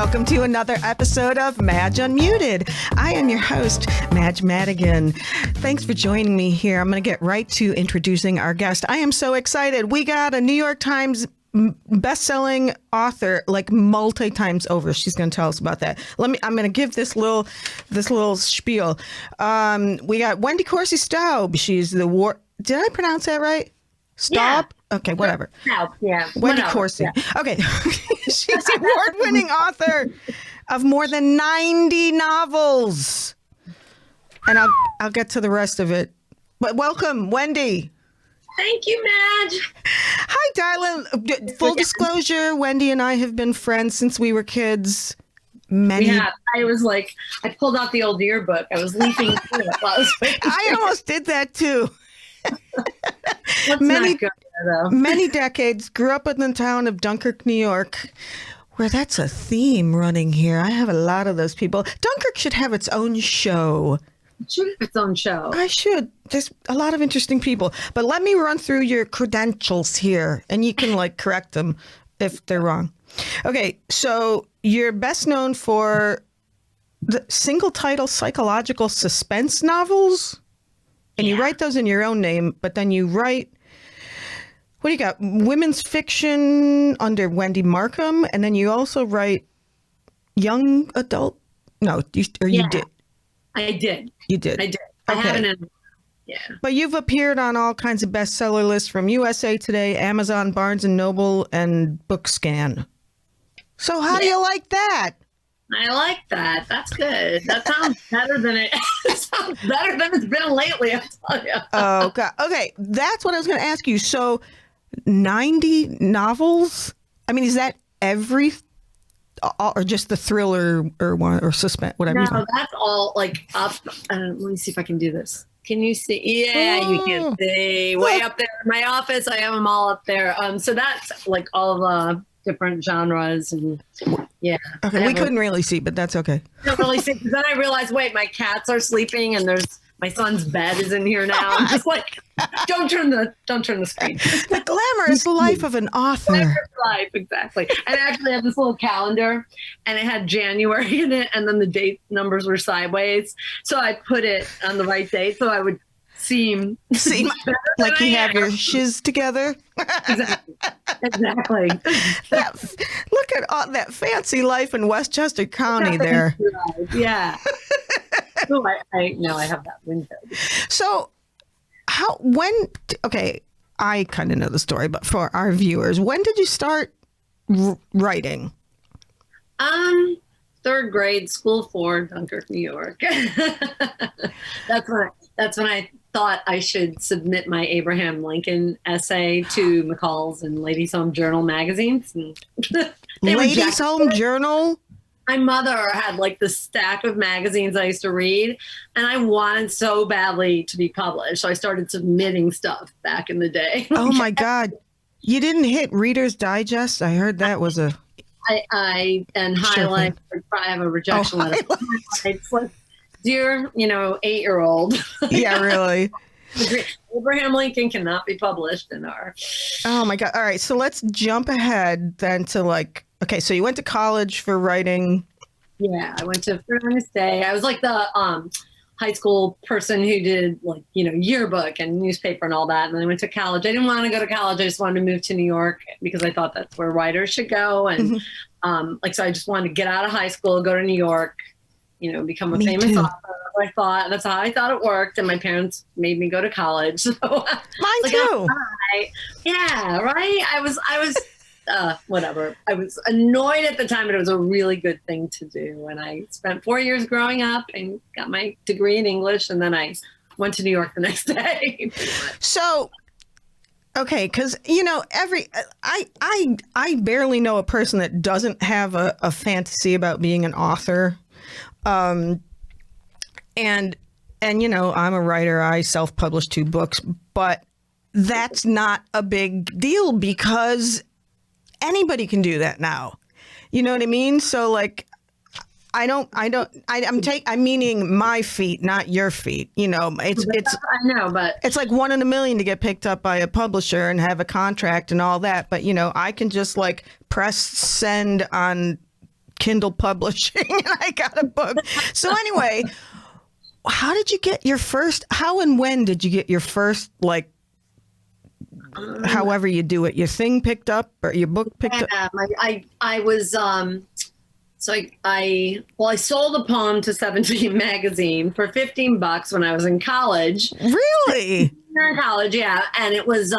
Welcome to another episode of Madge Unmuted. I am your host, Madge Madigan. Thanks for joining me here. I'm going to get right to introducing our guest. I am so excited. We got a New York Times best-selling author, like multi times over. She's going to tell us about that. I'm going to give this little spiel. We got Wendy Corsi Staub. She's the Did I pronounce that right? Staub? Yeah. Okay, whatever. Yeah. Wendy Corsi. Yeah. Okay. She's the award-winning author of more than 90 novels. And I'll get to the rest of it. But welcome, Wendy. Thank you, Madge. Hi, darling. Full disclosure, Wendy and I have been friends since we were kids. Yeah, I pulled out the old yearbook. I was leaping through it while I was waiting. I almost did that too. Many decades, grew up in the town of Dunkirk, New York, where that's a theme running here. I have a lot of those people. Dunkirk should have its own show. It should have its own show. I should. There's a lot of interesting people. But let me run through your credentials here, and you can correct them if they're wrong. Okay, so you're best known for the single title psychological suspense novels. And you write those in your own name, but then you write, what do you got? Women's fiction under Wendy Markham. And then you also write young adult. No, you did. I did. You did. I did. Okay. I haven't. Yeah. But you've appeared on all kinds of bestseller lists from USA Today, Amazon, Barnes & Noble, and BookScan. So how do you like that? I like that. That's good. That sounds better than it sounds better than it's been lately, I'll tell you. Oh, God. Okay. That's what I was going to ask you. So 90 novels? I mean, is that every, or just the thriller or suspense, whatever? No, that's all up. Let me see if I can do this. Can you see? Yeah, you can see. Way up there in my office. I have them all up there. So that's all the different genres and okay, we couldn't really see, but that's okay. Don't really see, because then I realized, wait, my cats are sleeping and my son's bed is in here now. I'm just don't turn the screen. The glamorous life of an author. Glamorous life, exactly. And I actually had this little calendar, and it had January in it, and then the date numbers were sideways, so I put it on the right date so I would seem like you have your shiz together. Exactly. Look at all that fancy life in Westchester County there. Yeah. I have that window. So I kind of know the story, but for our viewers, when did you start writing? Third grade, school 4, Dunkirk, New York. That's when I thought I should submit my Abraham Lincoln essay to McCall's and Ladies' Home Journal magazines. And Ladies' Home Journal? My mother had the stack of magazines I used to read, and I wanted so badly to be published. So I started submitting stuff back in the day. Oh my God. You didn't hit Reader's Digest? I heard that was a... I highlight. I have a rejection letter. It's dear, 8-year-old. Yeah, really. Abraham Lincoln cannot be published in our. Oh my God! All right, so let's jump ahead then to okay. So you went to college for writing. Yeah, I went to Fairness Day. I was the high school person who did yearbook and newspaper and all that. And then I went to college. I didn't want to go to college. I just wanted to move to New York because I thought that's where writers should go. And so I just wanted to get out of high school, go to New York, become a famous author. That's how I thought it worked. And my parents made me go to college. So mine too. Yeah, right. I was whatever. I was annoyed at the time, but it was a really good thing to do. And I spent 4 years growing up and got my degree in English. And then I went to New York the next day. So, okay, because, I barely know a person that doesn't have a fantasy about being an author. And I'm a writer. I self-published 2 books, but that's not a big deal because anybody can do that now. You know what I mean? So I'm meaning my feet, not your feet. I know, but it's like 1 in a million to get picked up by a publisher and have a contract and all that. But, I can just press send on Kindle publishing and I got a book. So anyway, how and when did you get your first, like, however you do it, your thing picked up or your book picked up? I was, so I sold a poem to 17 magazine for $15 when I was in college. Really? In college, yeah. And it was,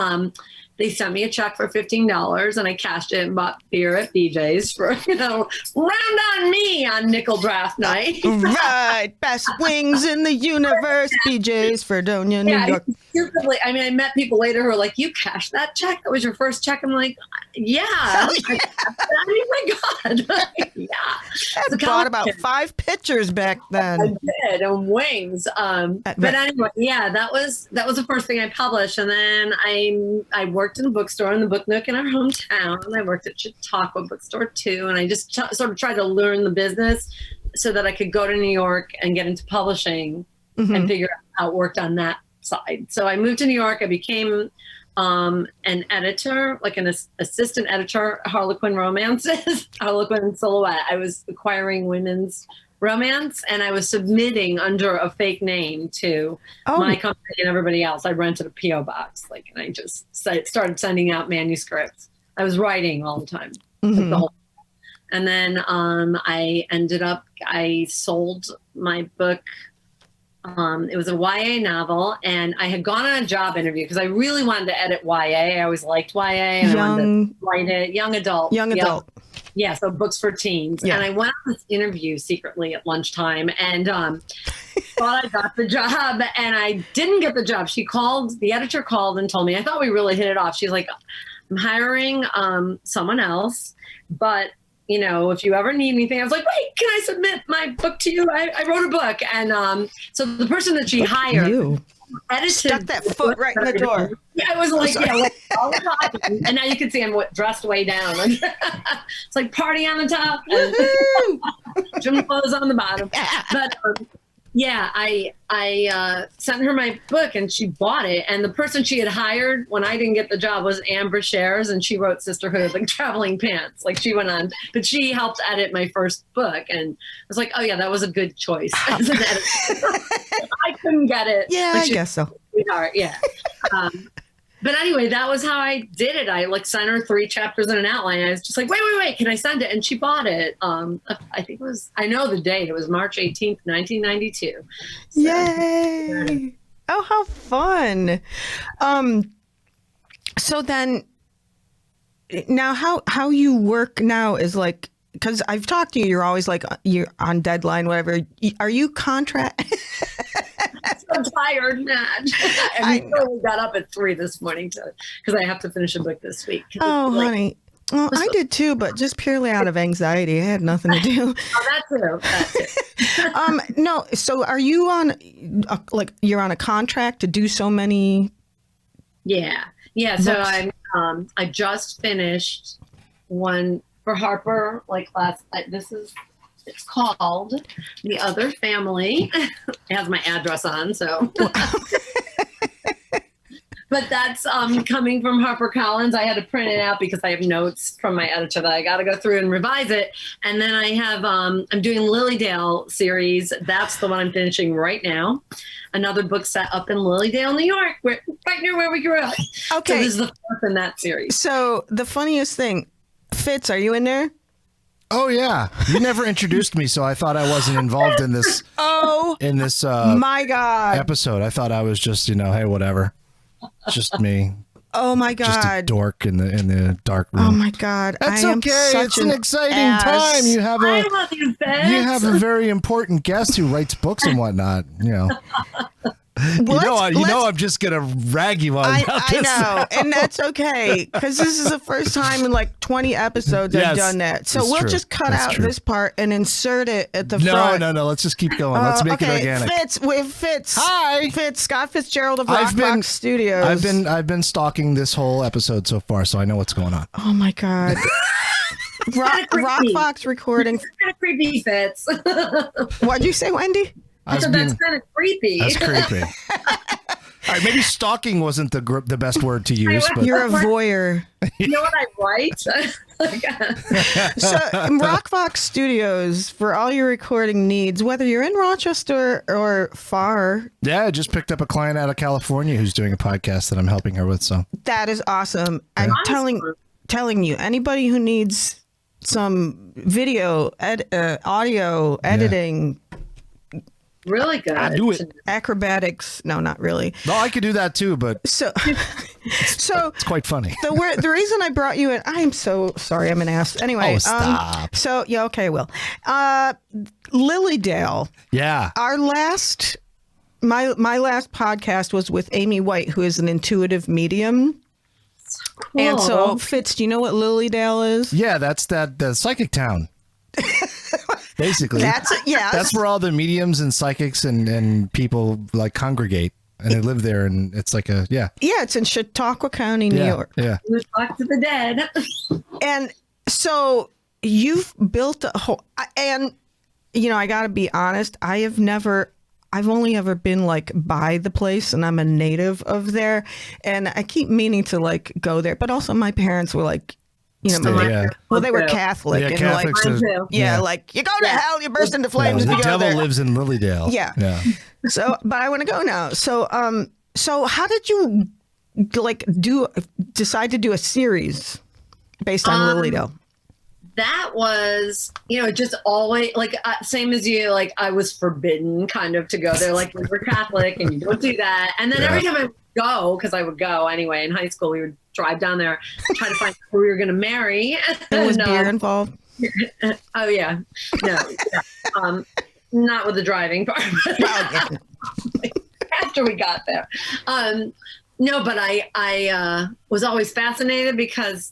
they sent me a check for $15 and I cashed it and bought beer at BJ's for, round on me on nickel draft night. Right. Best wings in the universe, BJ's, Fredonia, New York. I met people later who were like, you cashed that check? That was your first check? I'm like, yeah. My God. Yeah. I bought about 5 pitchers back then. I did, on wings. But anyway, yeah, that was the first thing I published. And then I worked in a bookstore in the Book Nook in our hometown. I worked at Chautauqua Bookstore too. And I just sort of tried to learn the business so that I could go to New York and get into publishing and figure out how it worked on that side. So I moved to New York. I became an editor, like an assistant editor, Harlequin Romances, Harlequin Silhouette. I was acquiring women's romance and I was submitting under a fake name to my company and everybody else. I rented a PO box, and I just started sending out manuscripts. I was writing all the time, the whole. And then I sold my book. It was a YA novel, and I had gone on a job interview because I really wanted to edit YA. I always liked YA, and I wanted to write it. Young adult. Yeah, so books for teens. Yeah. And I went on this interview secretly at lunchtime and thought I got the job, and I didn't get the job. The editor called and told me, I thought we really hit it off. She's like, I'm hiring someone else, but if you ever need anything. I was like, wait, can I submit my book to you? I wrote a book. And so the person that she hired edited. Stuck that foot right in the door. Yeah, I was like, all the time. And now you can see I'm dressed way down. It's like party on the top, and gym clothes on the bottom. But I sent her my book and she bought it. And the person she had hired when I didn't get the job was Amber Shares, and she wrote Sisterhood, like Traveling Pants. Like she went on, but she helped edit my first book. And I was like, oh yeah, that was a good choice as an editor. I couldn't get it. Yeah, I guess so. Sweetheart, yeah. But anyway, that was how I did it. I sent her 3 chapters in an outline. I was just like, wait, can I send it? And she bought it. I think it was, I know the date. It was March 18th, 1992. So, yay. Oh, how fun. So then now how you work now is like, because I've talked to you, you're always like, you're on deadline, whatever. Are you contract? I'm tired, Madge. I really got up at 3 this morning because I have to finish a book this week. Oh, honey. Well, I did too, but just purely out of anxiety. I had nothing to do. That too. No. So are you on, you're on a contract to do so many? Yeah. So I just finished one for Harper, it's called The Other Family. It has my address on, so. But that's coming from HarperCollins. I had to print it out because I have notes from my editor that I got to go through and revise it. And then I have, I'm doing Lilydale series. That's the one I'm finishing right now. Another book set up in Lilydale, New York, right near where we grew up. Okay. So this is the fourth in that series. So the funniest thing, Fitz, are you in there? Oh yeah, you never introduced me, so I thought I wasn't involved in this. My God episode. I thought I was just, hey, whatever, just me. Oh my God, just a dork in the dark room. Oh my God, that's okay. It's an exciting time. You have a very important guest who writes books and whatnot. I'm just gonna rag you on about this. I know, and that's okay because this is the first time in 20 episodes I've done that. So we'll just cut out this part and insert it at the front. No. Let's just keep going. Let's make it organic. Fitz. Hi, Fitz. Scott Fitzgerald of Rockbox Studios. I've been stalking this whole episode so far, so I know what's going on. Oh my God. Rockbox recording. It's kind of creepy, Fitz. What'd you say, Wendy? That's kind of creepy. That's creepy. All right, maybe stalking wasn't the best word to use. But You're a voyeur. You know what I write? So, Rockvox Studios, for all your recording needs, whether you're in Rochester or far. Yeah, I just picked up a client out of California who's doing a podcast that I'm helping her with. So that is awesome. I'm telling you, anybody who needs some video, audio editing. Really good. I do it. Acrobatics. No, not really. No, I could do that too, but so it's quite funny. The reason I brought you in, I am so sorry, I'm an ass. Anyway, stop. So yeah, okay, I will. Lilydale. Yeah. Our last, my last podcast was with Amy White, who is an intuitive medium. Cool. And so, Fitz, do you know what Lilydale is? Yeah, that's the psychic town. Basically, that's it. Yeah, that's where all the mediums and psychics and people like congregate, and they live there, and it's like it's in Chautauqua County, New York. Yeah, talk to the dead. And so you've built a whole, and I got to be honest, I've only ever been like by the place, and I'm a native of there, and I keep meaning to like go there, but also my parents were like. They were Catholic. Yeah, and Catholics like you go to hell, you burst into flames. The if you devil go there. lives in Lilydale. Yeah. So, but I want to go now. So, how did you decide to do a series based on Lilydale? That was, just always like same as you. Like I was forbidden kind of to go there. Like we're Catholic and you don't do that. And then every time I would go, because I would go anyway in high school, we would drive down there, try to find who we were going to marry. There was beer involved. Oh yeah, no, not with the driving part. After we got there, no, but I was always fascinated because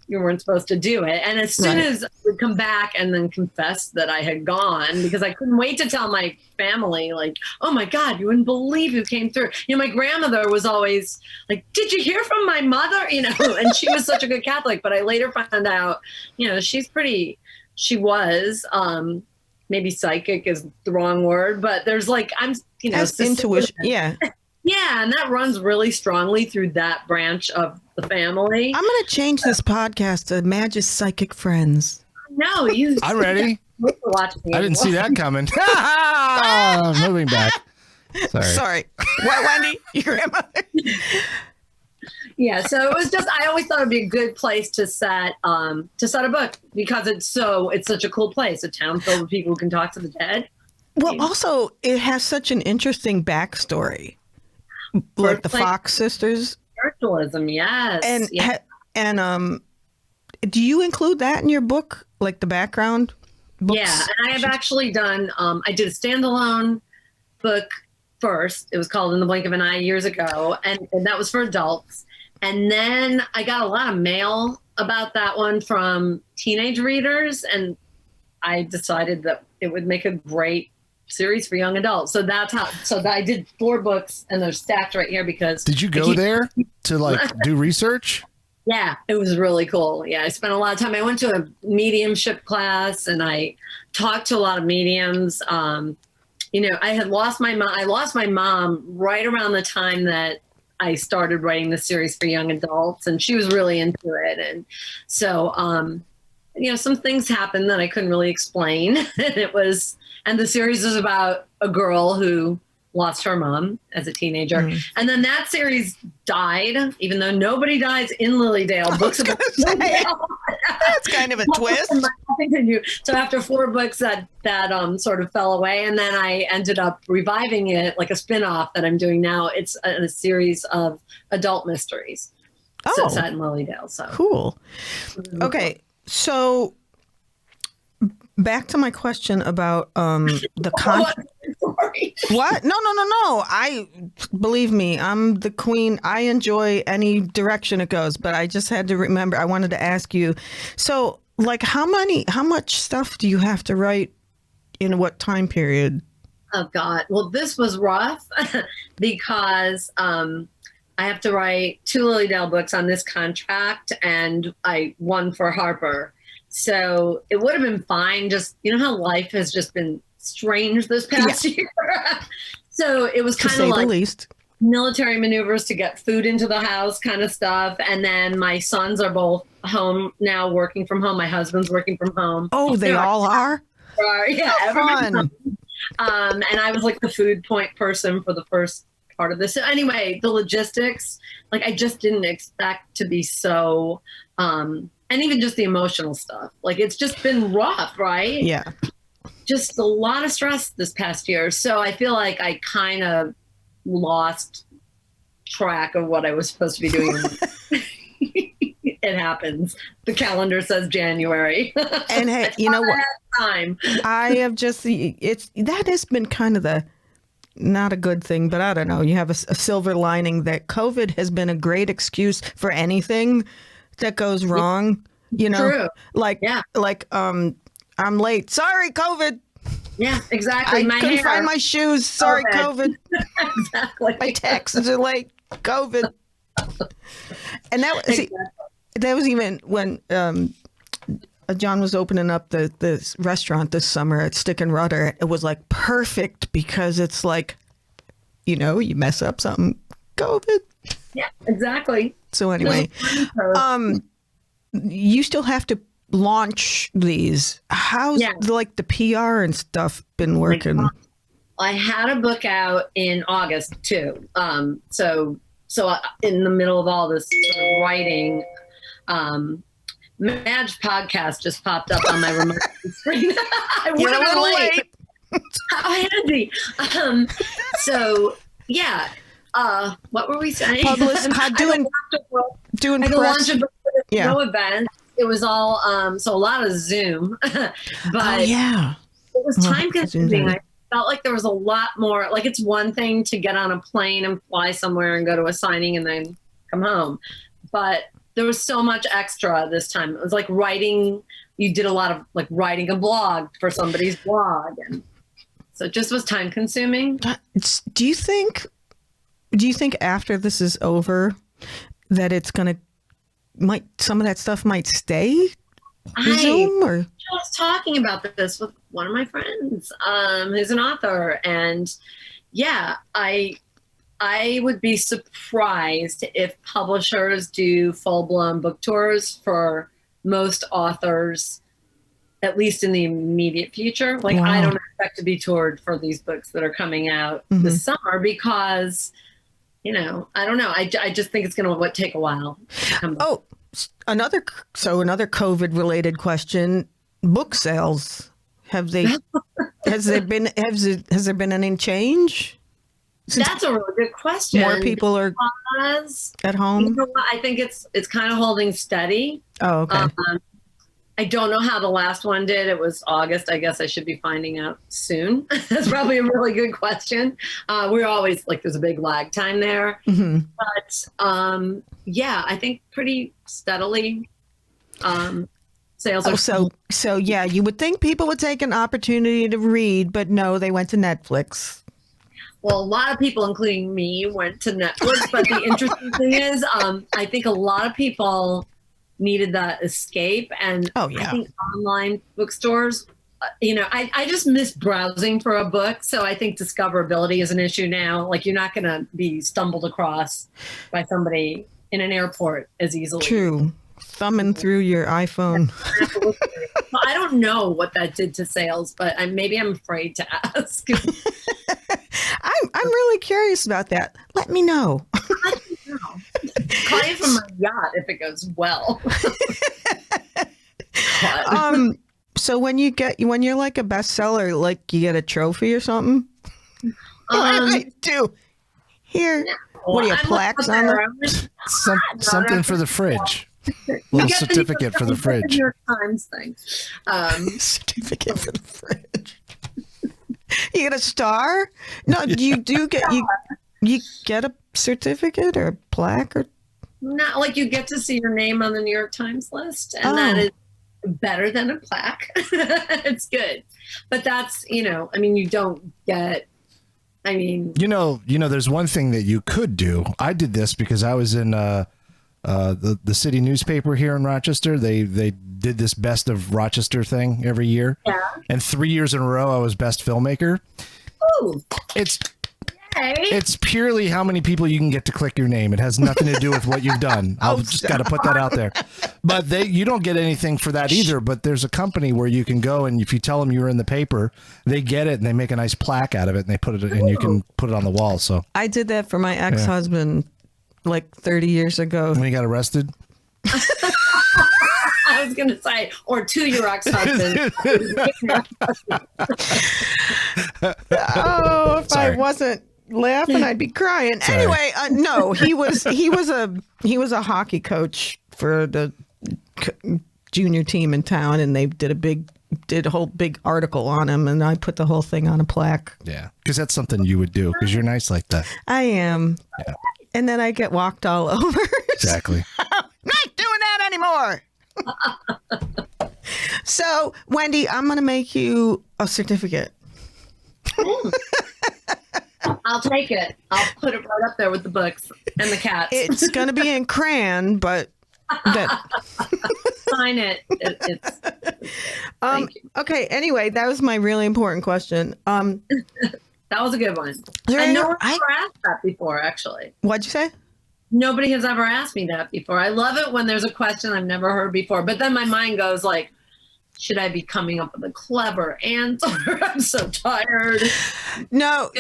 you weren't supposed to do it. And as soon as I would come back and then confess that I had gone, because I couldn't wait to tell my family, like, oh my God, you wouldn't believe who came through. My grandmother was always like, did you hear from my mother? And she was such a good Catholic, but I later found out, she was, maybe psychic is the wrong word, but there's like, intuition. Yeah. Yeah, and that runs really strongly through that branch of the family. I'm going to change this podcast to Madge's Psychic Friends. No, I'm ready. I didn't see that coming. Moving back. Sorry. What, Wendy? Your grandmother? Yeah, so it was just, I always thought it'd be a good place to set a book because it's such a cool place, a town filled with people who can talk to the dead. Well, also, it has such an interesting backstory. Like the Fox sisters, spiritualism, yes, and do you include that in your book, like the background books? Yeah, and I have actually done. I did a standalone book first. It was called In the Blink of an Eye years ago, and that was for adults. And then I got a lot of mail about that one from teenage readers, and I decided that it would make a great series for young adults. So that's how. So I did 4 books, and they're stacked right here because. Did you go there to do research? Yeah, it was really cool. Yeah, I spent a lot of time. I went to a mediumship class, and I talked to a lot of mediums. I had lost my mom. I lost my mom right around the time that I started writing the series for young adults, and she was really into it. And so, some things happened that I couldn't really explain. And the series is about a girl who lost her mom as a teenager. And then that series died, even though nobody dies in Lilydale. Books about Lilydale. That's kind of a twist. So after 4 books that sort of fell away, and then I ended up reviving it like a spin-off that I'm doing now. It's a series of adult mysteries. So set in Lilydale. So cool. Okay, so back to my question about the What? No. Believe me, I'm the queen. I enjoy any direction it goes, but I just had to remember. I wanted to ask you. So, like, how much stuff do you have to write in what time period? Oh God. Well, this was rough because I have to write 2 Lilydale books on this contract, and one for Harper. So it would have been fine. Just, how life has just been strange this past year. So it was kind of like, the least. military maneuvers to get food into the house kind of stuff. And then my sons are both home now, working from home. My husband's working from home. Oh, they all are? Yeah, everyone's Fun. home. And I was like the food point person for the first part of this. So anyway, the logistics, like I just didn't expect to be so, and even just the emotional stuff. Like it's just been rough, right? Yeah. Just a lot of stress this past year. So I feel like I kind of lost track of what I was supposed to be doing. It happens. The calendar says January. And hey, you know what? Time. I have just, that has been kind of not a good thing, but I don't know. You have a silver lining that COVID has been a great excuse for anything that goes wrong. You know, True. like I'm late. Sorry, COVID. Yeah, exactly. I couldn't find my shoes. Sorry, COVID. Exactly. My taxes are late. COVID. And that was even when John was opening up this restaurant this summer at Stick and Rudder. It was like perfect because it's like, you know, you mess up something, COVID. Yeah, exactly. So anyway, you still have to launch these. How's like the PR and stuff been working? I had a book out in August too. So in the middle of all this sort of writing, Madge podcast just popped up on my remote screen. You're a little late. How handy. So yeah. What were we saying? Doing press. press. No event. It was all so a lot of Zoom, but it was time consuming. I felt like there was a lot more. Like it's one thing to get on a plane and fly somewhere and go to a signing and then come home, but there was so much extra this time. It was like writing. You did a lot of like writing a blog for somebody's blog, and so it just was time consuming. Do you think after this is over that it's gonna some of that stuff might stay? Zoom or? I was talking about this with one of my friends, who's an author, and yeah, I would be surprised if publishers do full-blown book tours for most authors, at least in the immediate future. Like I don't expect to be toured for these books that are coming out this summer because, you know, I don't know. I just think it's going to take a while to come back. Oh, another COVID related question: book sales. Has there been any change? That's a really good question. More people are at home. You know what? I think it's kind of holding steady. Oh, okay. I don't know how the last one did. It was August. I guess I should be finding out soon. That's probably a really good question. We're always like, there's a big lag time there. Mm-hmm. But yeah, I think pretty steadily sales are. So yeah, you would think people would take an opportunity to read, but no, they went to Netflix. Well, a lot of people, including me, went to Netflix. But the interesting thing is, I think a lot of people needed that escape. And I think online bookstores, you know, I just miss browsing for a book. So I think discoverability is an issue now. Like you're not going to be stumbled across by somebody in an airport as easily. True. Thumbing through your iPhone. Well, I don't know what that did to sales, but maybe I'm afraid to ask. I'm really curious about that. Let me know. Let me know. Call you from my yacht if it goes well. So when you're like a bestseller, like you get a trophy or something? I do. Here. What are you, plaques on it? Something for the fridge. Little certificate for the fridge. New York Times thing. Certificate for the fridge. You get a star? No, you do get you get a certificate or a plaque or not like you get to see your name on the New York Times list, and that is better than a plaque. It's good, but that's I mean, you don't get. I mean, there's one thing that you could do. I did this because I was in the city newspaper here in Rochester. They did this best of Rochester thing every year. Yeah. And 3 years in a row, I was best filmmaker. Ooh. It's Okay. It's purely how many people you can get to click your name. It has nothing to do with what you've done. I've just got to put that out there. But you don't get anything for that either. But there's a company where you can go, and if you tell them you're in the paper, they get it and they make a nice plaque out of it, and they put it, and you can put it on the wall. So I did that for my ex-husband like 30 years ago. when he got arrested. I was going to say, or to your ex-husband. Oh, if Sorry. I wasn't laughing, I'd be crying. Sorry. Anyway, no, he was a hockey coach for the junior team in town, and they did a whole big article on him, and I put the whole thing on a plaque. Yeah, because that's something you would do because you're nice like that. I am. Yeah. And then I get walked all over. Exactly. Not doing that anymore. So, Wendy, I'm going to make you a certificate. I'll take it. I'll put it right up there with the books and the cats. It's going to be in crayon, but that. Sign it. It's thank you. Okay. Anyway, that was my really important question. That was a good one. there And any- no one's ever asked that before, actually. What'd you say? Nobody has ever asked me that before. I love it when there's a question I've never heard before. But then my mind goes like, should I be coming up with a clever answer? I'm so tired. No,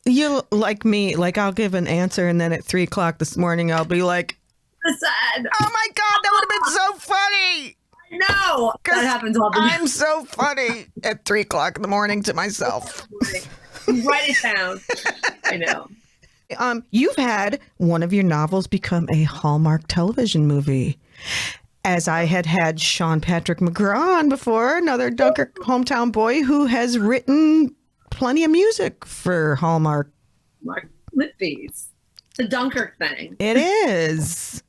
you like me. Like I'll give an answer, and then at 3:00 this morning, I'll be like, Sad. "Oh my god, that would have been so funny!" No, that happens all the time. I'm so funny at 3:00 in the morning to myself. Write it down. I know. You've had one of your novels become a Hallmark television movie. As I had Sean Patrick McGraw on before, another Dunkirk hometown boy who has written plenty of music for Hallmark. Mark Litfies. The Dunkirk thing. It is.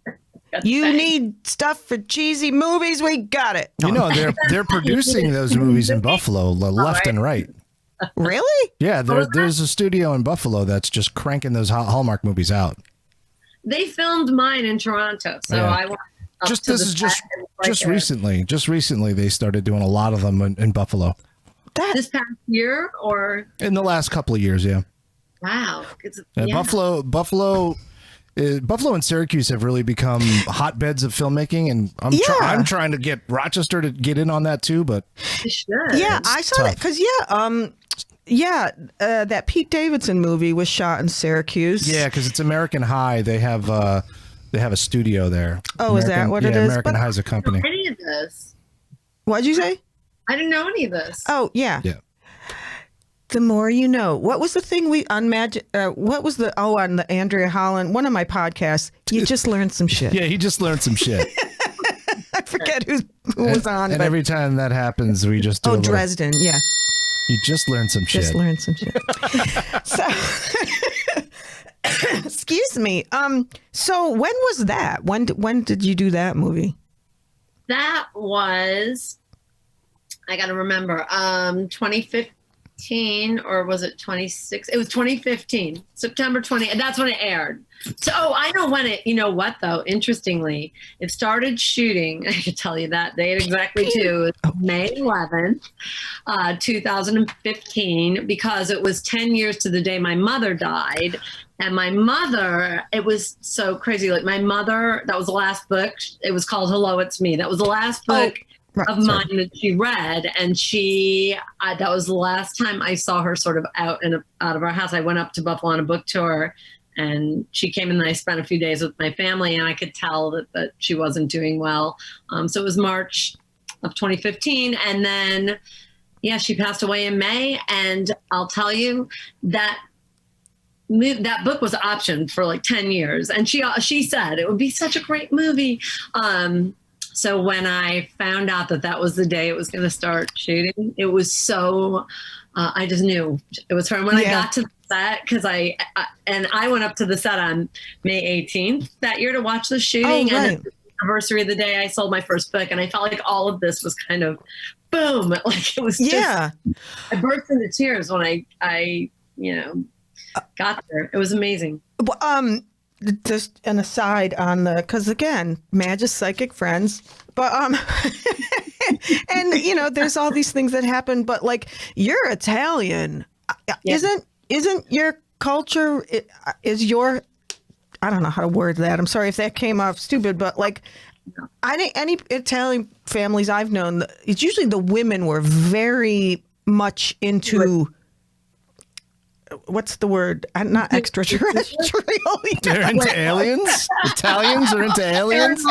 You need stuff for cheesy movies. We got it. You know, they're producing those movies in Buffalo left and right. Really? Yeah, there's a studio in Buffalo that's just cranking those Hallmark movies out. They filmed mine in Toronto, so Yeah. I went up to the set and just there. recently. Just recently, they started doing a lot of them in Buffalo. This past year, or In the last couple of years, yeah. wow, Yeah. Buffalo and Syracuse have really become hotbeds of filmaking, and I'm trying to get Rochester to get in on that too. But They should. Yeah, I saw that tough. because that Pete Davidson movie was shot in Syracuse. yeah, because it's American High. They have a studio there. Oh, is that what it is? American But- High's a company. Any of this? What'd you say? I didn't know any of this. Oh, yeah. Yeah. The more you know. What was the thing on the Andrea Holland, one of my podcasts, you just learned some shit. Yeah, he just learned some shit. I forget who was on. And but, every time that happens, we just do a little, Dresden. Yeah. You just learned some shit. Just learned some shit. So, excuse me. So when was that? When did you do that movie? That was, I got to remember, 2015, or was it 26? It was 2015, September 20. And that's when it aired. So, I know when it, you know what though? Interestingly, it started shooting. I can tell you that date exactly too. May 11th, 2015, because it was 10 years to the day my mother died. And my mother, it was so crazy. Like my mother, that was the last book. It was called Hello, It's Me. That was the last book of mine that she read. And that was the last time I saw her sort of out of our house. I went up to Buffalo on a book tour, and she came in and I spent a few days with my family, and I could tell that she wasn't doing well. So it was March of 2015. And then, she passed away in May. And I'll tell you that book was optioned for like 10 years. And she said it would be such a great movie. So when I found out that was the day it was going to start shooting, it was so, I just knew it was her. And when I got to the set, because I went up to the set on May 18th that year to watch the shooting. And it's the anniversary of the day I sold my first book. And I felt like all of this was kind of boom. Like it was just, I burst into tears when I got there. It was amazing. Just an aside on because again, Madge is psychic friends, but and there's all these things that happen, but like you're Italian, isn't your culture is your, I don't know how to word that. I'm sorry if that came off stupid, but like any Italian families I've known, it's usually the women were very much into, what's the word? Not extraterrestrial. They're into aliens? Italians are into aliens?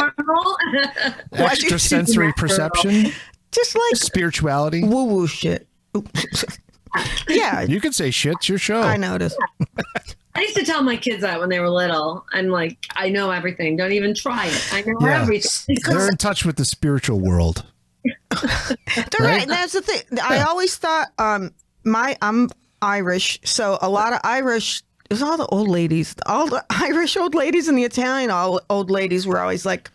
Extrasensory perception? Just like spirituality? Woo-woo shit. Yeah. You can say shit. It's your show. I noticed. I used to tell my kids that when they were little. I'm like, I know everything. Don't even try it. I know everything. They're in touch with the spiritual world. Right? And that's the thing. I always thought I'm Irish, so a lot of Irish, it was all the old ladies. All the Irish old ladies and the Italian old ladies were always like,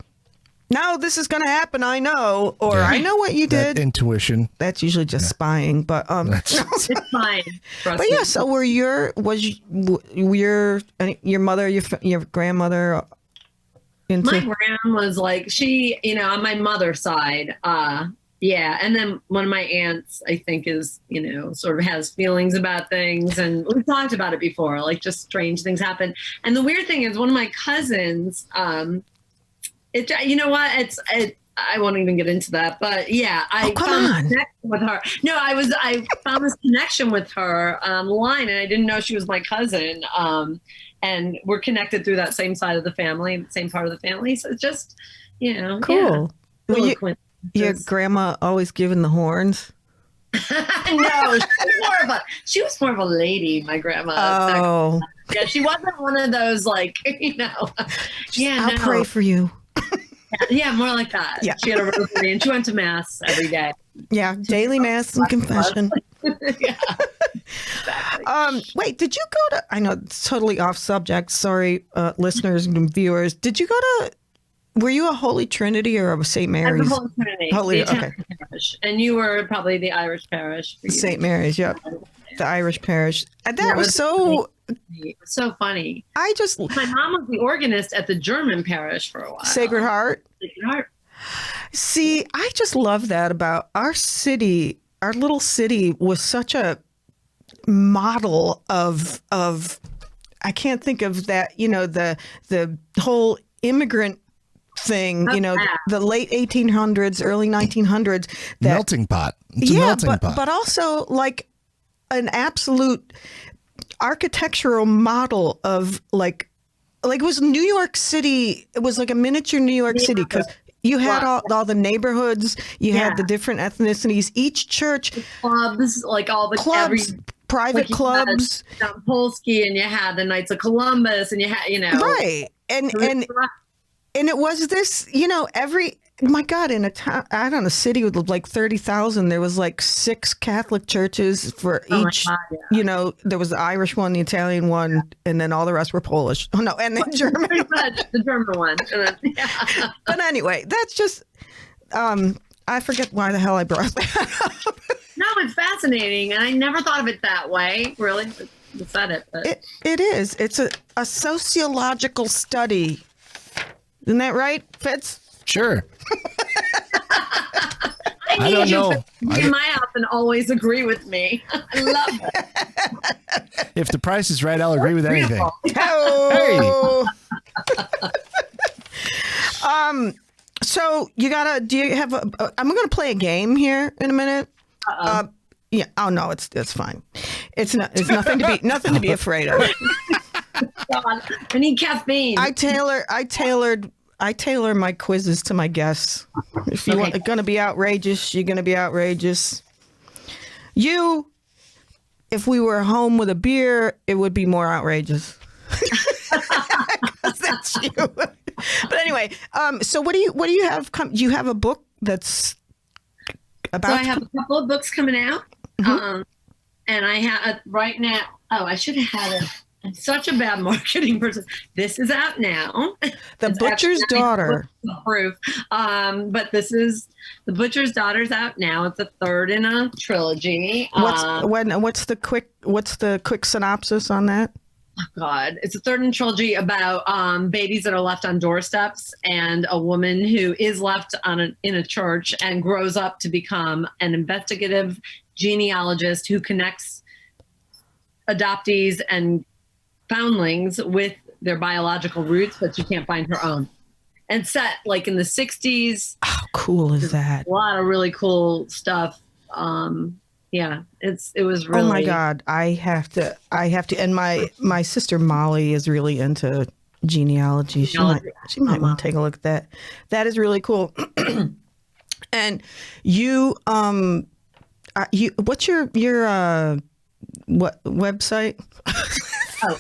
no, this is going to happen, I know. Or I know what you did. That intuition. That's usually just spying, but it's fine. But yeah, so was your mother, your grandmother into? My grandma was like, she, on my mother's side, yeah. And then one of my aunts, I think, is, sort of has feelings about things. And we've talked about it before, like just strange things happen. And the weird thing is one of my cousins, you know what? I won't even get into that, but yeah, I found a connection with her. No, I found this connection with her online, and I didn't know she was my cousin. And we're connected through that same side of the family, same part of the family. So it's just, cool. Yeah. Your grandma always giving the horns? No, she was more of a lady, my grandma. Oh. Yeah, she wasn't one of those like, I'll pray for you. Yeah, more like that. Yeah. She had a rosary and she went to mass every day. Yeah, daily mass and confession. Yeah. Exactly. Wait, did you go to, I know it's totally off subject, sorry, listeners and viewers. Did you go to, were you a Holy Trinity or a St. Mary's? I was a Holy Trinity. Okay. Parish. And you were probably the Irish parish. St. Mary's, yeah. The Irish parish. And that was so... It was so funny. My mom was the organist at the German parish for a while. Sacred Heart? Sacred Heart. See, I just love that about our city. Our little city was such a model of I can't think of that, the whole immigrant thing, the late 1800s, early 1900s. Melting pot. It's a melting pot. But also like an absolute architectural model of like it was New York City. It was like a miniature New York City because you had all the neighborhoods. You had the different ethnicities. Each church, clubs, like all the clubs, private clubs. Polsky, and you had the Knights of Columbus, and you had right, and it was this, my God, in a town, I don't know, a city with like 30,000, there was like 6 Catholic churches for each, there was the Irish one, the Italian one, and then all the rest were Polish. Oh, no, and the German one. The German one. But anyway, that's just, I forget why the hell I brought that up. No, it's fascinating, and I never thought of it that way, really. You said it. But. It is. It's a sociological study. Isn't that right, Fitz? Sure. I don't know. In my house and always agree with me. I love it. If the price is right, I'll agree with anything. Oh. Hey. So do you have I'm going to play a game here in a minute. Yeah. Oh no, it's fine. It's nothing to be afraid of. God, I need caffeine. I tailor my quizzes to my guests. If you want, going to be outrageous, you're going to be outrageous. If we were home with a beer, it would be more outrageous. 'Cause that's you. But anyway, so what do you have? Do you have a book that's about? So I have a couple of books coming out, and I have right now. Oh, I should have had it. I'm such a bad marketing person. This is out now. The Butcher's Daughter. Proof. But this is The Butcher's Daughter's out now. It's the third in a trilogy. What's the quick synopsis on that? Oh God, it's a third in a trilogy about babies that are left on doorsteps and a woman who is left in a church and grows up to become an investigative genealogist who connects adoptees and foundlings with their biological roots, but she can't find her own. And set like in the 60s. How cool is that? A lot of really cool stuff. Yeah, it was really. Oh my God, I have to. And my sister Molly is really into genealogy. She might want to take a look at that. That is really cool. And you, what's your what website? Oh.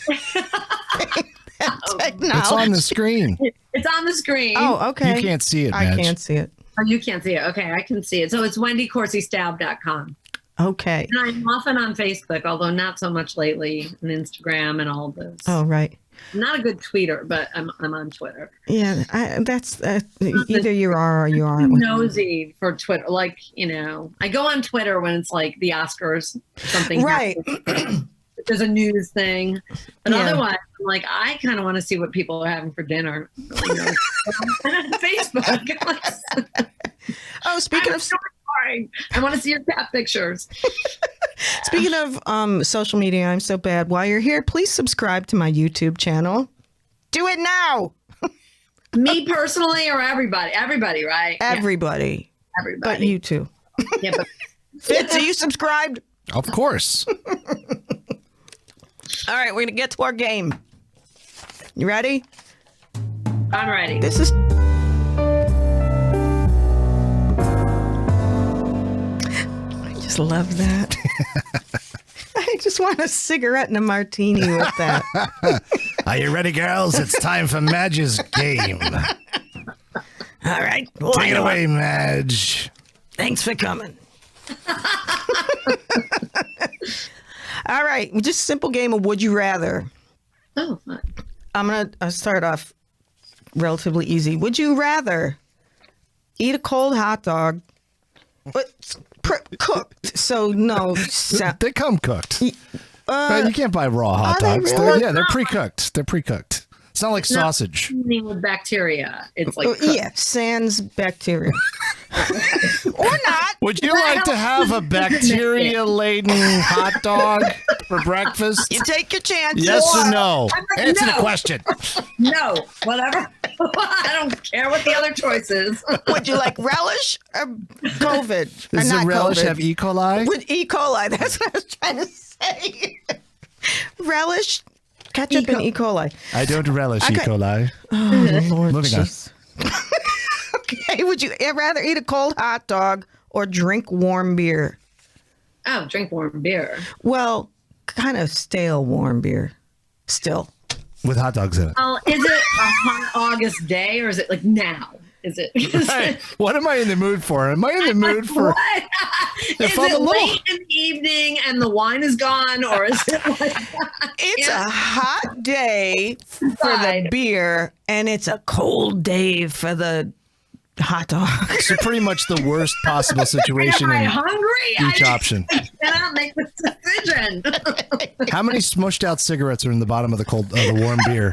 Technology. It's on the screen. It's on the screen. Oh, okay. You can't see it, Madge. I can't see it. Oh, you can't see it. Okay, I can see it. So it's wendycorsistaub.com. Okay. And I'm often on Facebook, although not so much lately, and Instagram and all of those. Oh, right. I'm not a good tweeter, but I'm on Twitter. Yeah, that's either you are or you aren't. Nosy for Twitter, like I go on Twitter when it's like the Oscars, something. Right. There's a news thing, but Yeah. otherwise, I'm like, I kind of want to see what people are having for dinner. Facebook. Oh, speaking of. I want to see your cat pictures. Speaking of social media, I'm so bad. While you're here, please subscribe to my YouTube channel. Do it now. Me personally or everybody? Everybody, right? Everybody. Yeah, everybody. But you too. Yeah, but Fitz, are you subscribed? Of course. All right, we're going to get to our game. You ready? I'm ready. This is... I just love that. I just want a cigarette and a martini with that. Are you ready, girls? It's time for Madge's game. All right. Take it away, Madge. Thanks for coming. All right. Just a simple game of Would You Rather. Oh, fun. I'm going to start off relatively easy. Would you rather eat a cold hot dog, but cooked? So no. They come cooked. You can't buy raw hot Are they dogs. really? They're pre-cooked. They're pre-cooked. It's not like sausage. With bacteria, it's like Yeah, sans bacteria. Or not. Would you like to have a bacteria-laden hot dog for breakfast? You take your chances. Yes or no? No. Answer the question. no, whatever. I don't care what the other choice is. Would you like relish or COVID? Does Or the not relish COVID? have E. coli? With E. coli. That's what I was trying to say. Relish, ketchup, and E. coli. I don't relish E. Okay. coli. Oh, Lord Moving on. jeez. Okay, would you rather eat a cold hot dog or drink warm beer? Oh, drink warm beer. Well, kind of stale warm beer. Still. With hot dogs in it. Oh, is it a hot August day or is it like now? Is it? Hey, what am I in the mood for? Am I in the mood for... What? Is I'm it a little- late in the evening and the wine is gone, or is it like? It's a hot day for the beer, and it's a cold day for the hot dog. So pretty much the worst possible situation Am I in hungry? each option. I cannot make this decision. How many smushed out cigarettes are in the bottom of the warm beer?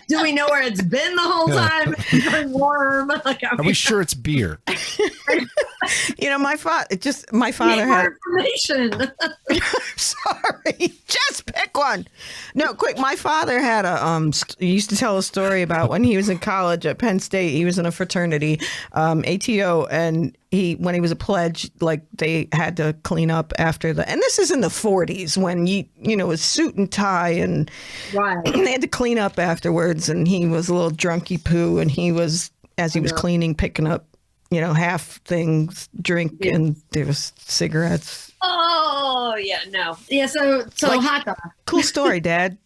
Do we know where it's been the whole time? It's been warm. Like, Are we sure it's beer? You know, my father had. information. Sorry, just pick one. No, quick. My father had he used to tell a story about when he was in college at Penn State. He was in a fraternity, ATO, and when he was a pledge, like they had to clean up after and this is in the 40s when it was suit and tie and Right. they had to clean up afterwards, and he was a little drunky poo, and he was, as he was cleaning, picking up, half things, drink, and there was cigarettes. Oh yeah, no, yeah. So Like- hot dog. Cool story, Dad.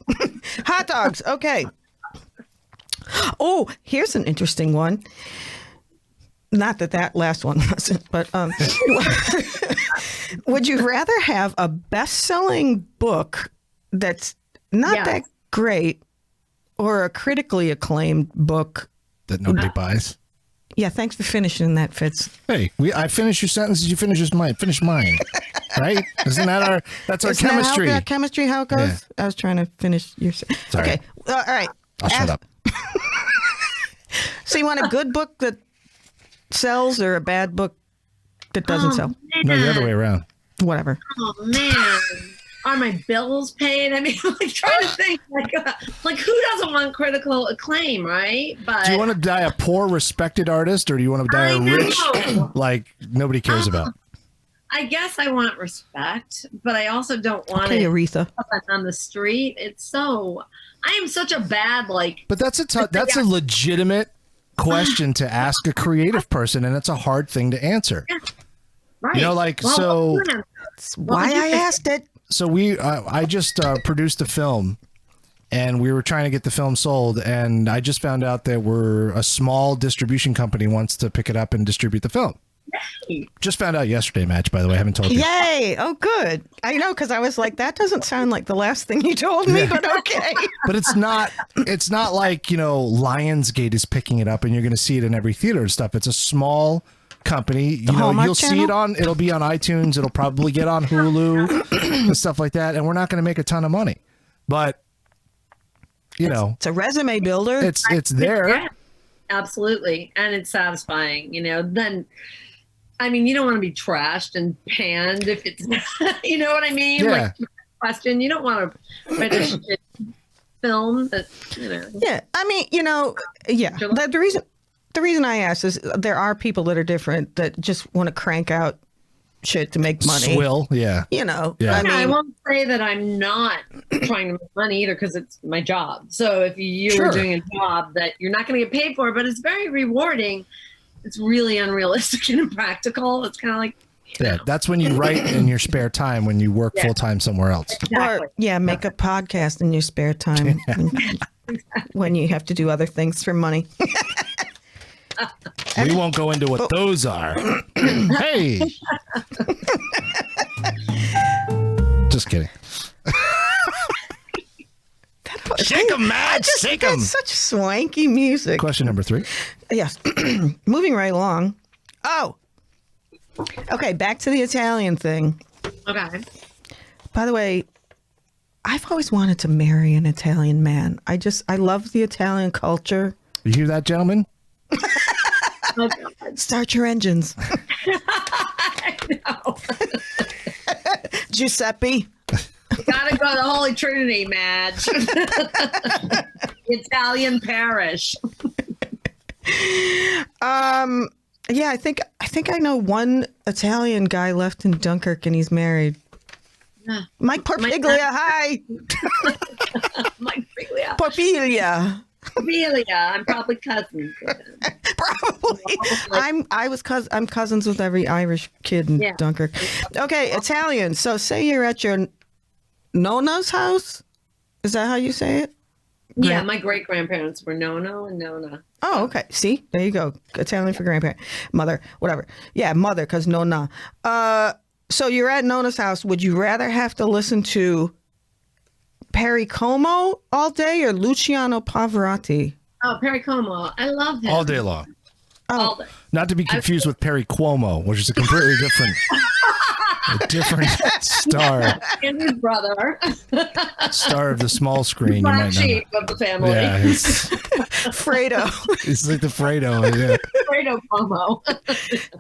Hot dogs. Okay. Oh, here's an interesting one. Not that last one wasn't, but would you rather have a best-selling book that's not that great, or a critically acclaimed book That nobody buys. Yeah, thanks for finishing that, Fitz. Hey, I finish your sentences, you finish mine. Finish mine. Right? Isn't that that's our Isn't chemistry? That chemistry, how it goes? Yeah. I was trying to finish your... Sorry. Okay, all right. I'll shut up. So you want a good book that sells or a bad book that doesn't sell? No, the other way around. Whatever. Oh man. are my bills paid? I mean, I'm like trying to think like who doesn't want critical acclaim, right? But Do you want to die a poor, respected artist, or do you want to die a rich, like nobody cares about? I guess I want respect, but I also don't want Okay, it Aretha. on the street. It's so I am such a bad But that's a legitimate question to ask a creative person, and it's a hard thing to answer. Yeah. Right. You know, like That's why I asked it. So I just produced a film, and we were trying to get the film sold, and I just found out that a small distribution company wants to pick it up and distribute the film. Yay. Just found out yesterday, Madge, by the way. I haven't told you. Yay! Oh, good. I know, because I was like, that doesn't sound like the last thing you told me, but okay. But it's not like, Lionsgate is picking it up and you're going to see it in every theater and stuff. It's a small company. You'll see it'll be on iTunes. It'll probably get on Hulu and stuff like that. And we're not going to make a ton of money. But, it's a resume builder. It's there. Yeah, absolutely. And it's satisfying, then, I mean, you don't want to be trashed and panned if it's, you know what I mean? Yeah. Like, question, you don't want to write a shit film that, Yeah. I mean, yeah. The reason I asked is there are people that are different that just want to crank out shit to make money. Swill, yeah. Yeah. I won't say that I'm not trying to make money either because it's my job. So if you were doing a job that you're not going to get paid for, but it's very rewarding, it's really unrealistic and impractical. It's kind of like, that's when you write in your spare time when you work full time somewhere else. Exactly. Or make a podcast in your spare time when you have to do other things for money. We won't go into what those are. Hey. Just kidding. Shake 'em, Madge. Shake 'em. That's such swanky music. Question number 3. Yes. Moving right along. Oh. Okay, back to the Italian thing. okay. By the way, I've always wanted to marry an Italian man. I love the Italian culture. You hear that, gentlemen? Start your engines. I know. Giuseppe. Gotta go to the Holy Trinity, Madge. Italian parish. Yeah, I think I know one Italian guy left in Dunkirk and he's married. Mike Porpiglia, hi. Mike Porpiglia. Porpiglia. I'm probably cousins with him. Probably. I'm cousins with every Irish kid in Dunkirk. Okay, Italian. So say you're at your Nona's house. Is that how you say it? Yeah, my great grandparents were Nono and Nona. Oh, okay. See, there you go. Italian for grandparent, mother, whatever. Yeah, mother, because Nona. So you're at Nona's house. Would you rather have to listen to Perry Cuomo all day or Luciano Pavarotti? Oh, Perry Cuomo. I love him. All day long. All day. Not to be confused with Perry Cuomo, which is a completely different star. And his brother. Star of the small screen. You Black might sheep of the family. Yeah, Fredo. it's like the Fredo. Yeah. Fredo Cuomo.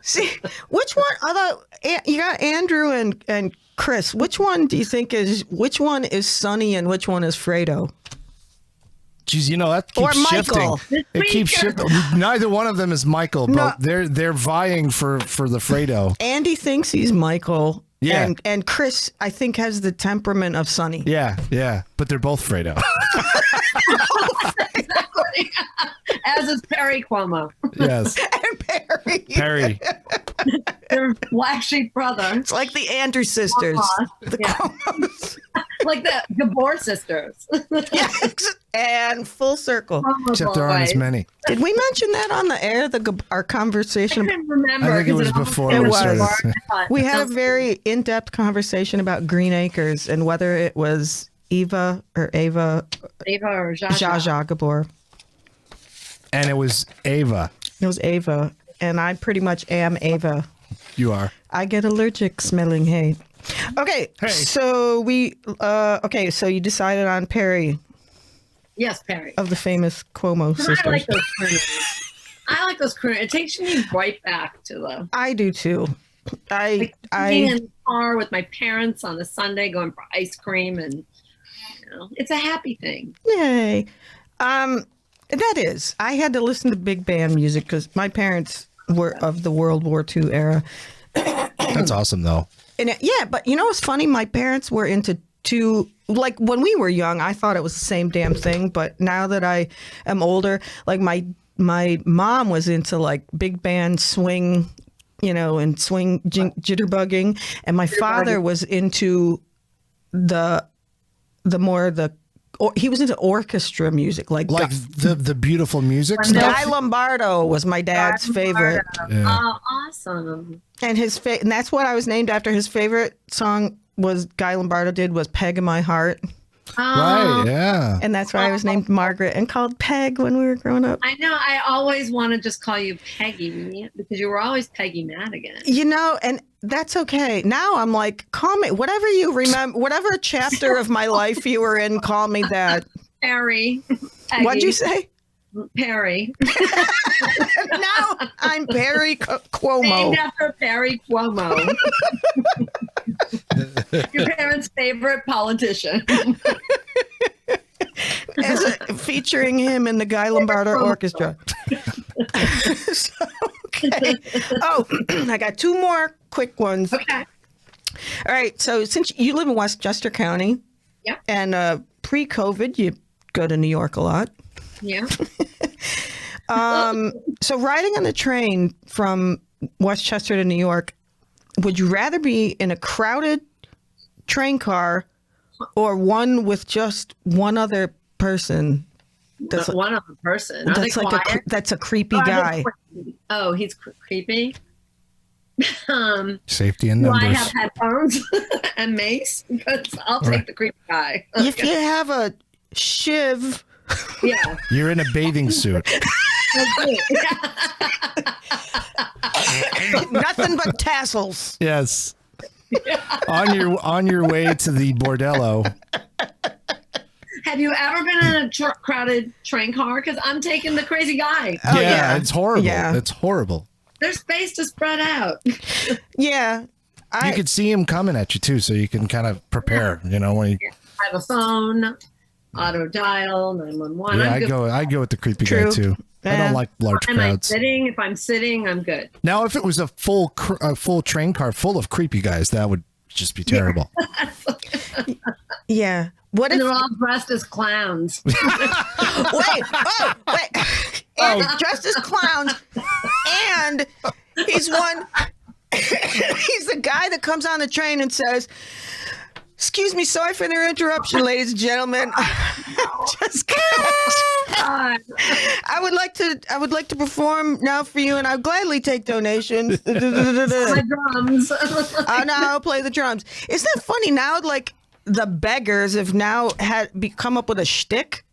See, which one? Although you got Andrew and Chris, which one is Sonny and which one is Fredo? Geez, that keeps Michael. shifting. It keeps shifting. Neither one of them is Michael, but they're vying for the Fredo. Andy thinks he's Michael. Yeah. And Chris, I think, has the temperament of Sonny. Yeah. But they're both Fredo. Exactly. As is Perry Cuomo. Yes. And Perry. They're black sheep brother. It's like the Andrews sisters. The Cuomos. Like the Gabor sisters. Yes. And full circle. Except there aren't as many. Did we mention that on the air, our conversation? I can't remember. I think it was before we started. We had a very in-depth conversation about Green Acres and whether it was Eva or Zsa Zsa Gabor. And it was Ava. It was Ava. And I pretty much am Ava. You are. I get allergic smelling hay. Okay. Hey. So so you decided on Perry. Yes, Perry. Of the famous Cuomo sisters. I like those crooners. It takes me right back to the. I do too. Being in car with my parents on a Sunday going for ice cream, and it's a happy thing. Yay. That is. I had to listen to big band music because my parents were of the World War II era. That's awesome, though. And but you know what's funny? My parents were into like when we were young, I thought it was the same damn thing. But now that I am older, like my mom was into like big band swing, and swing jitterbugging. And my father was into he was into orchestra music, like the beautiful music stuff. Guy Lombardo was my dad's favorite. Yeah. Oh, awesome! And and that's what I was named after. His favorite song was Guy Lombardo was "Peg in My Heart." Right, yeah. And that's why I was named Margaret and called Peg when we were growing up. I know. I always want to just call you Peggy because you were always Peggy Madigan. And that's okay. Now I'm like, call me whatever you remember, whatever chapter of my life you were in, call me that. Perry. Peggy. What'd you say? Perry. Now I'm Perry Cuomo. Named after Perry Cuomo. Your parents' favorite politician. Featuring him in the Guy Lombardo Orchestra. Okay. Oh, I got two more quick ones. Okay. All right. So since you live in Westchester County, yep, and pre-COVID, you go to New York a lot. Yeah. So riding on the train from Westchester to New York, would you rather be in a crowded train car or one with just one other person? One other person. That's a creepy guy. Oh, he's creepy. Safety in numbers. Do I have headphones and mace? Because I'll take the creepy guy. If you have a shiv, yeah, you're in a bathing suit. Nothing but tassels. Yes. On your way to the bordello. Have you ever been in a crowded train car? Because I'm taking the crazy guy. Oh, yeah, it's horrible. Yeah. It's horrible. There's space to spread out. Yeah. You could see him coming at you, too, so you can kind of prepare, when you... I have a phone, auto dial, 911. Yeah, I go with the creepy guy, too. I don't like large crowds. If I'm sitting, I'm good. Now, if it was a full train car full of creepy guys, that would just be terrible. Yeah. What if they're all dressed as clowns? Wait. Dressed as clowns. And he's the guy that comes on the train and says, "Excuse me, sorry for the interruption, ladies and gentlemen. I would like to perform now for you, and I'll gladly take donations." My drums. Oh no, I'll play the drums. Isn't that funny now? Like the beggars have now come up with a shtick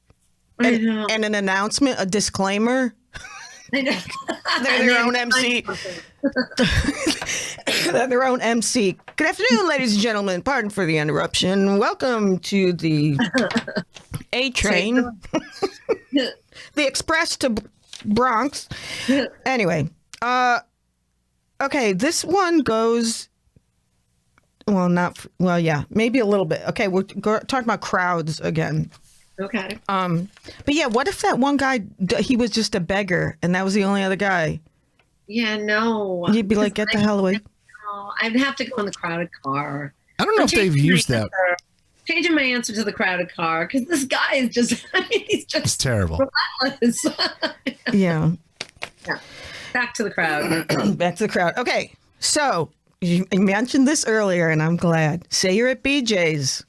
and an announcement, a disclaimer. They're their own MC. They're their own MC. Good afternoon, ladies and gentlemen. Pardon for the interruption. Welcome to the A train, the express to Bronx. Anyway, okay, this one goes. Yeah, maybe a little bit. Okay, we're talking about crowds again. Okay. But yeah, what if that one guy, he was just a beggar and that was the only other guy? Yeah, no. You'd be like, get the hell away. No, I'd have to go in the crowded car. I don't know if they've used that. Changing my answer to the crowded car because this guy is just, it's terrible. Relentless. Yeah. Back to the crowd. Back to the crowd. Okay, so you mentioned this earlier and I'm glad. Say you're at BJ's.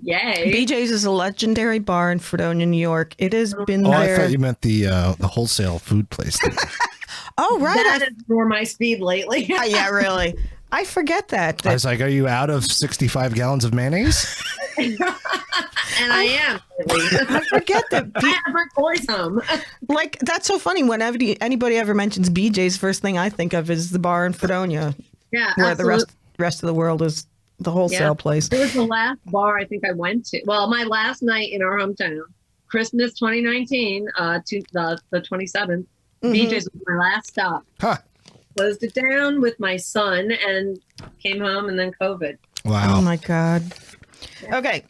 Yay. BJ's is a legendary bar in Fredonia, New York. It has been there. I thought you meant the wholesale food place. Oh, right. That is more my speed lately. Yeah, really. I forget that. I was like, are you out of 65 gallons of mayonnaise? And I am. I forget that. I have my boys home. Like, that's so funny. Whenever anybody ever mentions BJ's, first thing I think of is the bar in Fredonia. Yeah, where absolutely. the rest of the world is the wholesale place. It was the last bar I think I went to. Well, my last night in our hometown, Christmas 2019, to the 27th. BJ's was my last stop. Huh. closed it down with my son and came home, and then COVID. Wow. Oh my God. Okay.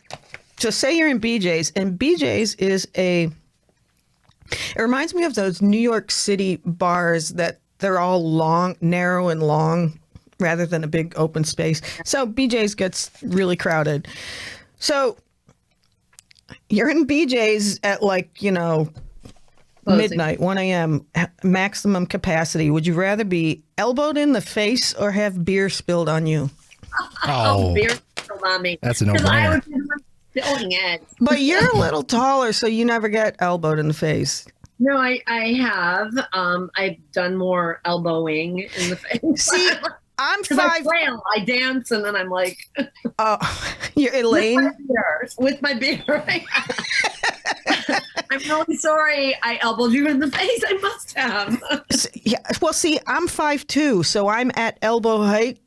So say you're in BJ's, and BJ's is it reminds me of those New York City bars that they're all long, narrow and long rather than a big open space. So BJ's gets really crowded. So you're in BJ's at Closing. midnight, 1 a.m., maximum capacity. Would you rather be elbowed in the face or have beer spilled on you? Oh, Beer spilled on me. that's a Because I no-brainer. would be the one spilling it. But you're a little taller, so you never get elbowed in the face. No, I have. I've done more elbowing in the face. See, I'm Because I 5. flail, I dance, and then I'm like, You're Elaine. with my beer. I'm really sorry I elbowed you in the face. I must have. Yeah. Well, see, I'm 5'2", so I'm at elbow height.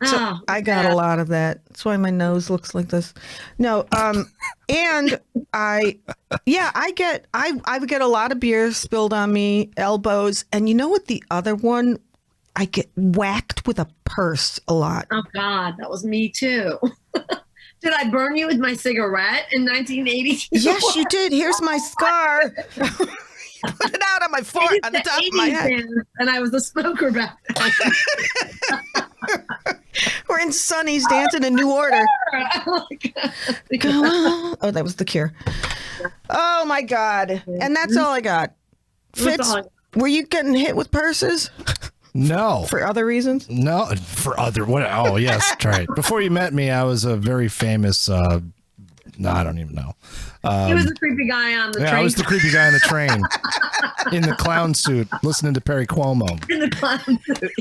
So Oh, I got a lot of that. That's why my nose looks like this. No, and I get a lot of beer spilled on me, elbows, and you know what? The other one, I get whacked with a purse a lot. Oh God, that was me too. Did I burn you with my cigarette in 1982? Yes, you did. Here's my scar. Put it out on my forehead, on the top of my head. And I was a smoker back then. We're in Sonny's dancing in New Order. Oh, that was The Cure. Oh my God. And that's all I got. Fitz, were you getting hit with purses No. for other reasons? No, for other what? Oh, yes, that's right. Before you met me, I was a very famous. No, I don't even know. He was the creepy guy on the train. I was the creepy guy on the train in the clown suit, listening to Perry Cuomo. in the clown suit.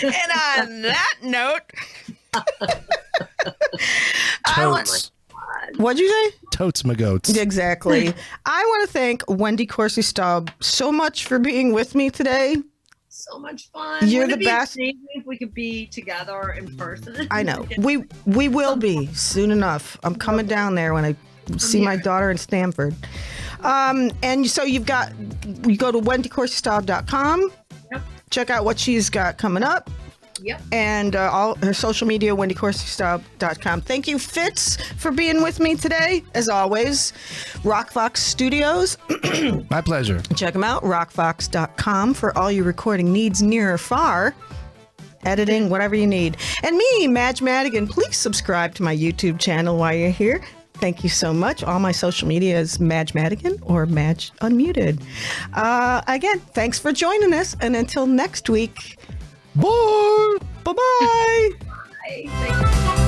And on that note, Totes, what'd you say? totes, my goats. Exactly. I want to thank Wendy Corsi Staub so much for being with me today. So much fun. You're Wouldn't the it be best. amazing if we could be together in person. I know. We will be soon enough. I'm coming down there when I see my daughter in Stanford. And so you go to wendycorsistaub.com. Yep. Check out what she's got coming up. Yep. And all her social media, wendycorsistaub.com. Thank you, Fitz, for being with me today, as always. Rockfox Studios. My pleasure. Check them out, rockfox.com, for all your recording needs, near or far. Editing, whatever you need. And me, Madge Madigan. Please subscribe to my YouTube channel while you're here. Thank you so much. All my social media is Madge Madigan or Madge Unmuted. Again, thanks for joining us. And until next week, bye. Bye-bye. Bye. Thank you.